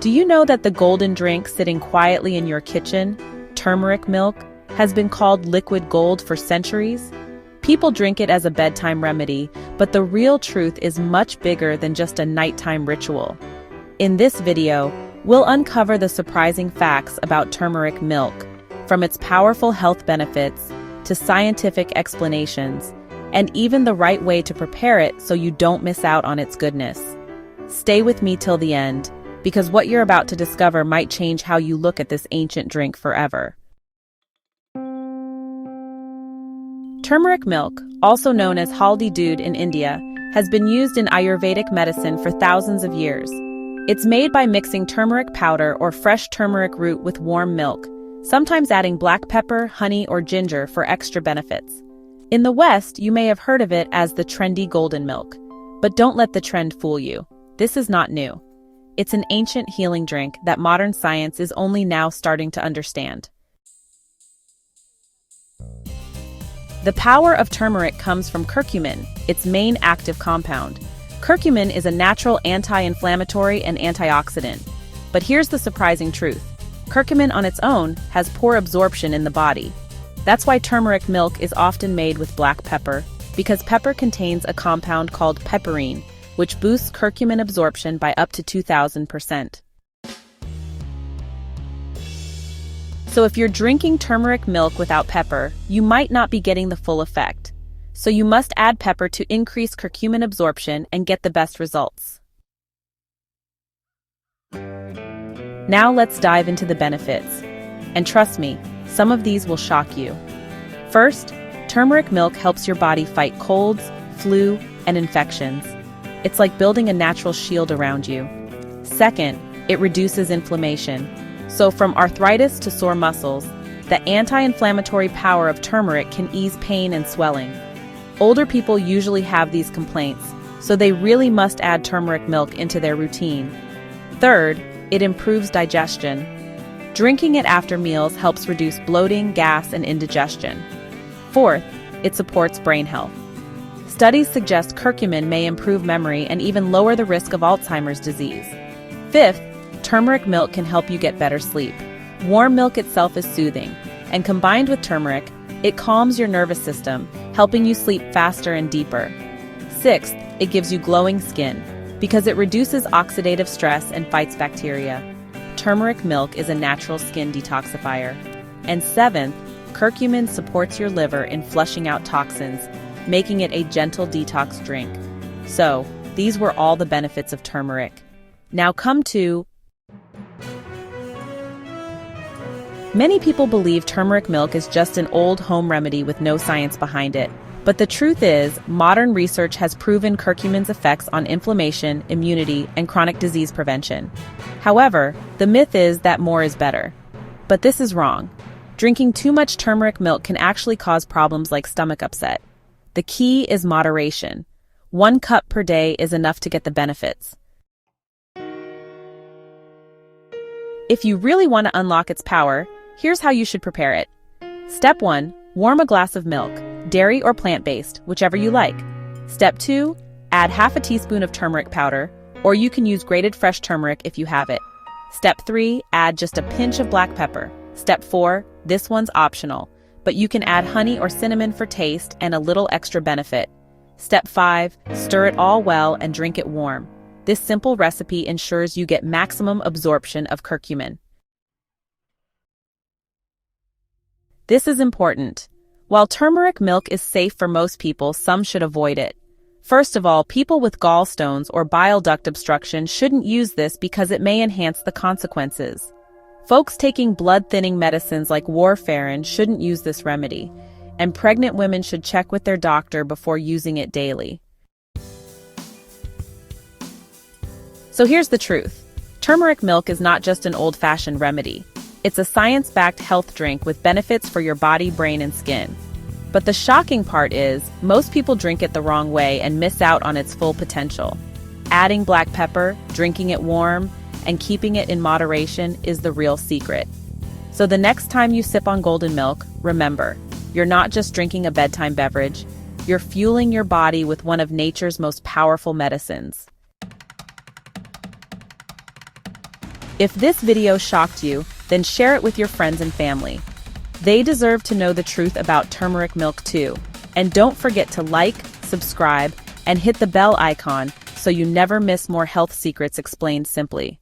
Do you know that the golden drink sitting quietly in your kitchen, turmeric milk, has been called liquid gold for centuries? People drink it as a bedtime remedy, but the real truth is much bigger than just a nighttime ritual. In this video, we'll uncover the surprising facts about turmeric milk, from its powerful health benefits to scientific explanations, and even the right way to prepare it so you don't miss out on its goodness. Stay with me till the end, because what you're about to discover might change how you look at this ancient drink forever. Turmeric milk, also known as haldi doodh in India, has been used in Ayurvedic medicine for thousands of years. It's made by mixing turmeric powder or fresh turmeric root with warm milk, sometimes adding black pepper, honey, or ginger for extra benefits. In the West, you may have heard of it as the trendy golden milk. But don't let the trend fool you. This is not new. It's an ancient healing drink that modern science is only now starting to understand. The power of turmeric comes from curcumin, its main active compound. Curcumin is a natural anti-inflammatory and antioxidant. But here's the surprising truth. Curcumin on its own has poor absorption in the body. That's why turmeric milk is often made with black pepper, because pepper contains a compound called piperine, which boosts curcumin absorption by up to 2,000%. So if you're drinking turmeric milk without pepper, you might not be getting the full effect. So you must add pepper to increase curcumin absorption and get the best results. Now let's dive into the benefits. And trust me, some of these will shock you. First, turmeric milk helps your body fight colds, flu, and infections. It's like building a natural shield around you. Second, it reduces inflammation. So from arthritis to sore muscles, the anti-inflammatory power of turmeric can ease pain and swelling. Older people usually have these complaints, so they really must add turmeric milk into their routine. Third, it improves digestion. Drinking it after meals helps reduce bloating, gas, and indigestion. Fourth, it supports brain health. Studies suggest curcumin may improve memory and even lower the risk of Alzheimer's disease. Fifth, turmeric milk can help you get better sleep. Warm milk itself is soothing, and combined with turmeric, it calms your nervous system, helping you sleep faster and deeper. Sixth, it gives you glowing skin, because it reduces oxidative stress and fights bacteria. Turmeric milk is a natural skin detoxifier. And seventh, curcumin supports your liver in flushing out toxins, making it a gentle detox drink. So, these were all the benefits of turmeric. Now come to... Many people believe turmeric milk is just an old home remedy with no science behind it. But the truth is, modern research has proven curcumin's effects on inflammation, immunity, and chronic disease prevention. However, the myth is that more is better. But this is wrong. Drinking too much turmeric milk can actually cause problems like stomach upset. The key is moderation. 1 cup per day is enough to get the benefits. If you really want to unlock its power, here's how you should prepare it. Step 1. Warm a glass of milk, dairy or plant-based, whichever you like. Step 2. Add half a teaspoon of turmeric powder, or you can use grated fresh turmeric if you have it. Step 3. Add just a pinch of black pepper. Step 4. This one's optional, but you can add honey or cinnamon for taste and a little extra benefit. Step 5. Stir it all well and drink it warm. This simple recipe ensures you get maximum absorption of curcumin. This is important. While turmeric milk is safe for most people, some should avoid it. First of all, people with gallstones or bile duct obstruction shouldn't use this because it may enhance the consequences. Folks taking blood-thinning medicines like warfarin shouldn't use this remedy, and pregnant women should check with their doctor before using it daily. So here's the truth. Turmeric milk is not just an old-fashioned remedy. It's a science-backed health drink with benefits for your body, brain, and skin. But the shocking part is, most people drink it the wrong way and miss out on its full potential. Adding black pepper, drinking it warm, and keeping it in moderation is the real secret. So the next time you sip on golden milk, remember, you're not just drinking a bedtime beverage, you're fueling your body with one of nature's most powerful medicines. If this video shocked you, then share it with your friends and family. They deserve to know the truth about turmeric milk too. And don't forget to like, subscribe, and hit the bell icon so you never miss more health secrets explained simply.